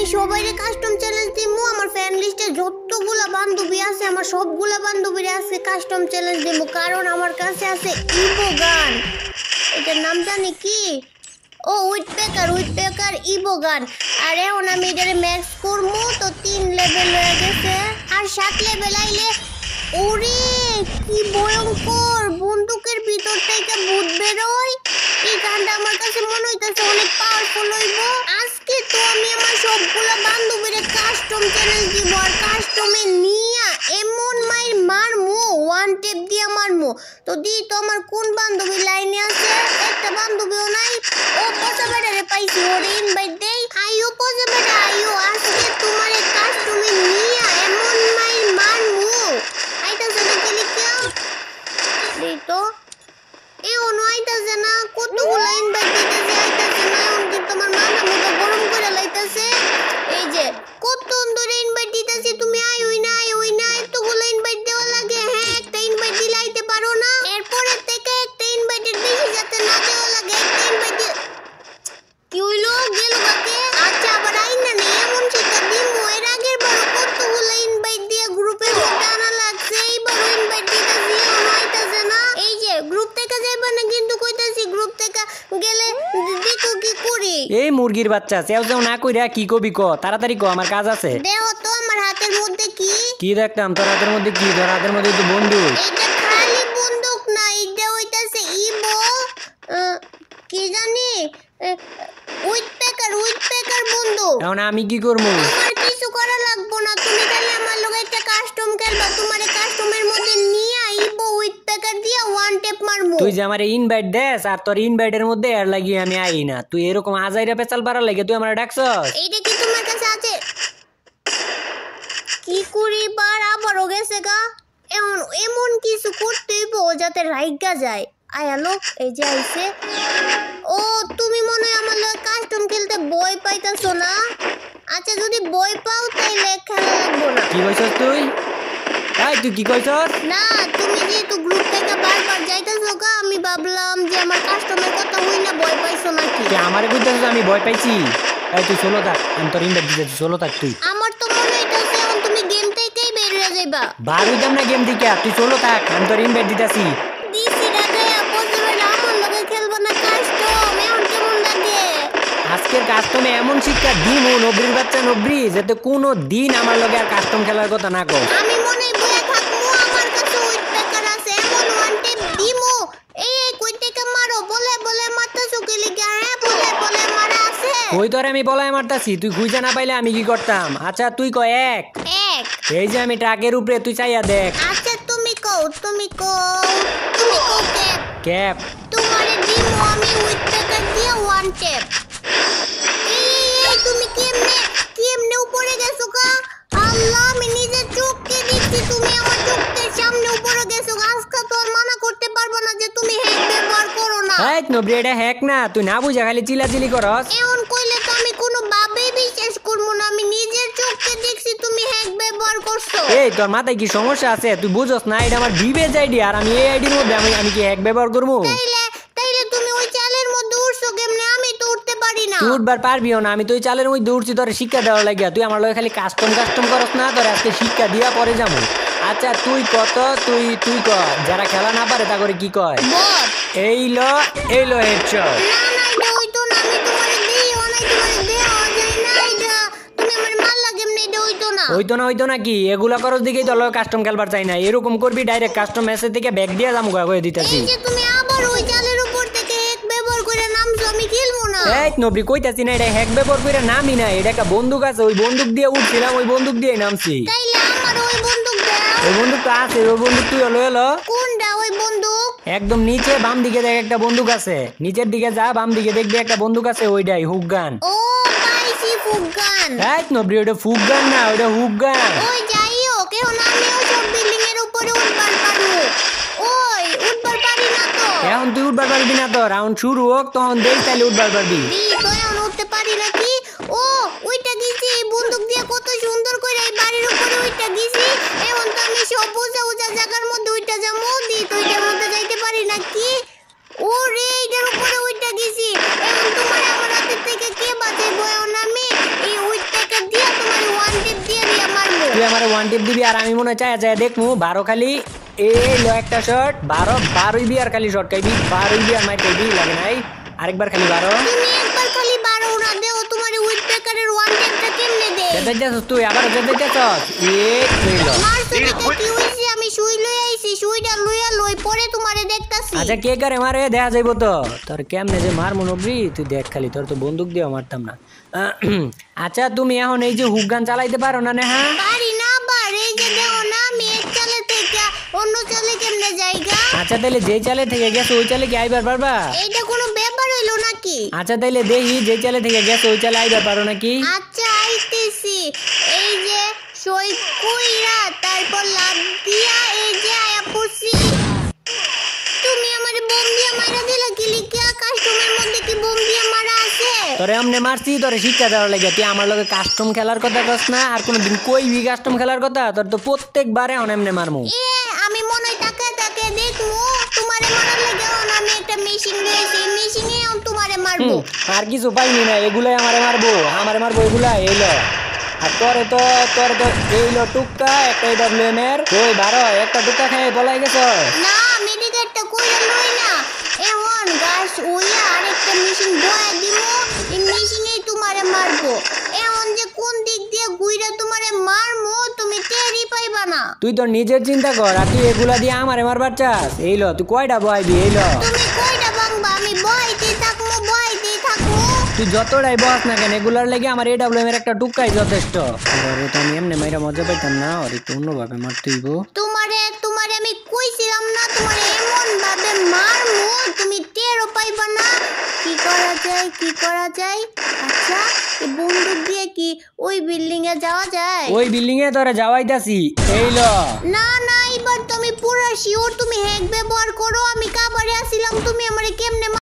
আমি সবাইকে custom challenge দিমু। আমার ফ্যান লিস্টে যতগুলা বান্ধবী আছে আমার সবগুলা বান্ধবীর আজকে কাস্টম চ্যালেঞ্জ দিমু, কারণ আমার কাছে আছে ইভো গান। এটার নাম জানি কি, ও উইথপেকার ইভো গান। আর এখন আমি এটারে ম্যাক্স করবো, তো 3 লেভেল হয়ে গেছে, আর 7 লেভেল আইলে ওরে কি ভয়ঙ্কর, বন্দুকের ভিতর থেকে ভূত বেরোয়। এই গানটা আমার কাছে মনে হইতেছে অনেক পাওয়ারফুল হইব। আজকে তো আমি আমার সবগুলা বান্ধবীর কাস্টম চ্যালেঞ্জ দিব, আর কাস্টমে নিয়া এমন মাইর মারমু, ওয়ান টেপ দিয়া মারমু। তো দি তো আমার কোন বান্ধবী লাইনে আছে, একটা বান্ধবীও নাই। ও পচা বেটারে পাইছি, ওরে ইনভাইট দেই। আইও পচা বেটা আইও, আজকে তোমার কাস্টমে নিয়া এমন মাইর মারমু। আইতাছে না কি লিখিয়া দেই তো, এখনো আইতাছে না, কতগুলো ইনভাইট দিতেছে আইতাছে না। এখন কিন্তু আমার মাথা মুখে গরম করে লাইতাছে। এই যে কতক্ষণ ধরে ইনভাইট দিতেছি, তুমি আইওই না এতগুলো ইনভাইট দেওয়া লাগে। হ্যাঁ, একটা ইনভাইট দিলে আইতে পারো না, এরপরে থেকে একটা ইনভাইটের বেশি যাতে না দেওয়া লাগে। একটা ইনভাইট কি হইলো গেল কাকে। আচ্ছা আবার আইনা নেই এমন সেটা দিমু। এর আগের বারও কতগুলো ইনভাইট দিয়ে গ্রুপের মধ্যে আনা লাগছে, এইবারও ইনভাইট দিতেছি এখনো আইতাছে না। এই যে গ্রুপ থেকে যাইবা না কিন্তু কইতাছি, গ্রুপ থেকে গেলে দেখো কি করি। এই মুরগির বাচ্চা চেও চেও না কইরা কি কবি ক, তাড়াতাড়ি ক, আমার কাজ আছে। দেও তো আমার হাতের মধ্যে কি কি দেখতাম তোর হাতের মধ্যে? কি তোর হাতের মধ্যে তো বন্দুক। এটা খালি বন্দুক না, এটা হইতাছে ইভো কি জানি উইথপেকার বন্দুক। এখন আমি কি করবো? তোমার কিছু করা লাগবো না, তুমি খালি আমার লগে একটা কাস্টম খেলবা। তোমার কাস্টমের মধ্যে নিয়ে ইভো উইথপেকার দিয়া ওয়ান টেপ মারমু। তুই যে আমার ইনভাইট দেস আর তোর ইনভাইটের মধ্যে এর লাগিয়ে আমি আই না, তুই এরকম আজাইরা পেছাল পারার লাগে তুই আমার ডাকছস? এইটা কি তোমার কাছে আছে? কি করি বার আবারও গেছে গা। এমন কিছু করতে হইব যাতে রাইগা যায়। আয়ালো এই যে আইছে। ও তুমি মনে হয় আমার লগে কাস্টম খেলতে ভয় পাইতাছো না? আচ্ছা যদি ভয় পাও তাইলে খেলা লাগবো না। কি কইছস তুই? তুই কি কইছস? না তুমি যেহেতু গ্রুপ থেকে বারবার যাইতাছো গা, আমি ভাবলাম যে আমার কাস্টমের কথা হই না ভয় পাইছো নাকি। আমারে কইতাছস আমি ভয় পাইছি? তুই চলো থাক, আমি তোর ইনভাইট দিতেছি, চলো থাক তুই। আমার তো মনে হইতাছে এখন তুমি গেম থেকেই বের হয়ে যাইবা। বার হইতাম না গেম থেকে, তুই চলো থাক, আমি তোর ইনভাইট দিতেছি। দিছি রাগে পজিবল আমার লগে খেলবা না কাস্টম, এখন কেমন লাগে? আজকের কাস্টমে এমন শিক্ষা দিমু নবরির বাচ্চা নবরি, যাতে কোনো দিন আমার লগে আর কাস্টম খেলার কথা না কও। আমি মনে বইয়া থাকমু, আমার কাছে উইথপেকার আছে, এমন ওয়ান টেপ দিমু। এই কই থেকে মারো বলে মাথা শুকিয়ে গিয়া। হ্যাঁ বলে মারা আছে। কই তোরে আমি বলায় মারতাছি, তুই খুঁজে না পাইলে আমি কি করতাম? আচ্ছা তুই ক এক। এই যে আমি ট্রাকের উপরে, তুই চাইয়া দেখ। আচ্ছা তুমি কও ক্যাপ। তোমারে দিমু আমি উইথপেকার দিয়ে ওয়ান টেপ। এই তুমি কেমনে উপরে গেছো কা? আল্লাহ আমি নিজের চোখকে দেখছি, তুমি আমার চোখের সামনে উপরে গেছো। আজকে তো আর মানা করতে পারবো না যে তুমি হ্যাক ব্যবহার করো না। এই নবরি এটা হ্যাক না, তুই না বুঝা খালি চিলাচিলি করস। এমন কইলে তো আমি কোনো ভাবে বিশ্বাস করব না, আমি নিজের চোখে দেখছি তুমি হ্যাক ব্যবহার করছো। এই তোর মাথায় কি সমস্যা আছে? তুই বুঝস না এটা আমার ডিবেজ আইডি, আর আমি এই আইডির মধ্যে আমি কি হ্যাক ব্যবহার করবো? তাইলে তুমি ওই চালের মধ্যে উঠছো কেমনে? আমি তো উঠতে পারি না। তুই উঠবার পারবিও না, আমি তো ওই চালের মধ্যে উঠছি তোর শিক্ষা দেওয়ার লাগিয়া। তুই আমার লগে খালি কাস্টম করস না, তোর আজকে শিক্ষা দিয়া পরে যাবো। আচ্ছা তুই কত তুই ক, যারা খেলা না পারে তা করে কি কয়? এই লো হেডশট। না এটা হইতো না, আমি তোমারে দিও নাই, তোমারে দেওয়া যায় না। এটা তুমি আমার মারলা কেমনে? এটা হইতো না কি? এগুলা করস দিকেই তো লগে কাস্টম খেলবার চাই না। এরকম করবি ডাইরেক্ট কাস্টম মেসেজ থেকে ব্যাক দিয়া যামু কয়ে দিতাছি। এই যে তুমি আবার ওই চালের উপর থেকে হ্যাক ব্যবহার করে নামছো, আমি খেলবো না। এই নবরি কইতাছি না এটা হ্যাক ব্যবহার করে নামি না, এটা একটা বন্দুক আছে, ওই বন্দুক দিয়ে উঠছিলাম, ওই বন্দুক দিয়ে নামছি। তাইলে আমার ওই বন্দুক দাও। ওই বন্দুক তো আছে, ওই বন্দুক তুই এলো। কোনটা ওই বন্দুক? একদম নিচে বাম দিকে দেখ একটা বন্দুক আছে, নিচের দিকে যা, বাম দিকে দেখবি একটা বন্দুক আছে, ওইটাই হুক গান। ও পাইছি হুক গান। এই নবরি ওটা হুক গান না, ওটা হুক গান। ওই যাইও কেউ না, আমি ওই সব বিল্ডিং এর উপরে উঠবার পারবো। ওই উঠবার পারি না তো। এখন তুই উঠবার পারবি না, তো রাউন্ড শুরু হোক তখন দেখ তাইলে উঠবার পারবি। তো এখন উঠতে পারি নাকি? ও ওইটা গেছি এই বন্দুক দিয়ে কত সুন্দর করে এই বাড়ির উপরে ওইটা গেছি। এখন তো আমি সব উঁচা জায়গার মধ্যে ওইটা যাবো, দিই তো ওইটার মধ্যে যাইতে পারি নাকি? ওরে এইটার উপরে ওইটা গেছি। এখন তোমার আমার হাতের থেকে কে বাঁচাইবো? এখন আমি এই উইথপেকার তুই আমার ওয়ান টিপ দিবি আর আমি মনে হয় চাই চাই দেখমু 12 খালি এই লো একটা শট 12 বি আর খালি শট খাইবি 12 বি আর মাইর খাইবি লাগে নাই আরেকবার খালি 12 তুমি একবার খালি 12 উড়া দেও তোমার উইথ ব্রেকারের ওয়ান টেপটা কেমনে দে যেতে যাস তুই আবার যেতে যাস লইলো মারছো দেখে কি হইছে আমি সুই লই আইছি সুইটা লইয়া লই পরে তোমারে দেখতাছি আচ্ছা কে করে মারে দেখা যাইবো তো তোর কেমনে যে মার মনোবরি তুই দেখ খালি তোর তো বন্দুক দিও মারতাম না আচ্ছা তুমি এখন এই যে হুক গান চালাইতে পারো না নেহা পারি না বার এই যে দেও না আমি এক চালে থেকে অন্য চালে কেমনে যাইগা আচ্ছা তাইলে যে চালে থেকে গেছে ওই চালে কি আইবার পারবা এইটা কোনো ব্যাপার হইলো নাকি আচ্ছা তাইলে দেখি যে চালে থেকে গেছে ওই চালে আইবার পারো নাকি আচ্ছা আইতেছি এই যে সই কইরা তারপর লাভ দিয়া এই যে আয়া পড়ছি তুমি আমারে বোম দিয়া মারা দিলা কি লিখিয়া কাস্টমের মধ্যে কি বোম দিয়া মারা আছে তোরে আমনে মারছি তোরে শিক্ষা দেওয়ার লাগে তুই আমার লগে কাস্টম খেলার কথা কস না আর কোনদিন কইবি কাস্টম খেলার কথা তোর তো প্রত্যেকবারে অন এমনে মারমু আমি মনে হয় তাকে দেখমু তোমারে মারার লাগে আমি একটা মেশিন লইছি মেশিনে তোমারে মারবো আর কিছু পাইনি না এগুলাই আমারে মারবো এগুলা এইলো আর তোরে তো এইলো টুক্কা একটা ডব্লিউএম এর ওই 12 একটা টুক্কা খেয়ে পলাই গেছ না মেডিকেটটা কইরা লই না এখন গাছ ওইয়া আরেকটা মেশিন বয়া দিমু এই মেশিনেই তোমারে মারবো এখন যে কোন দিক দিয়ে গুইরা তোমারে মারমু তুমি টেরই পাইবা না তুই তো নিজের চিন্তা কর আর তুই এগুলা দিয়ে আমারে মারবার চাস এইলো তুই কয়টা বয়বি এইলো তুমি কইটা ভাঙবা আমি বইতেই থাকমু তুই যতটাই বস না কেন এগুলার লাগে আমার এডব্লিউএম এর একটা টুক্কাই যথেষ্ট আরে তো আমি এমনি মাইরা মজা পাইতাম না আর একটু অন্যভাবে মারতে হইব তোমারে আমি কইছিলাম না তোমারে এমন ভাবে মারমু তুমি টেরও পাইবা না কি করা যায় আচ্ছা এই বন্দুক দিয়ে কি ওই বিল্ডিং এ যাওয়া যায় ওই বিল্ডিং এ তোরা যাওয়াইতাছি এইলো না এবার তুমি পুরো শিওর তুমি হ্যাক ব্যবহার করো আমি কাবারে আসিলাম তুমি আমারে কেমনে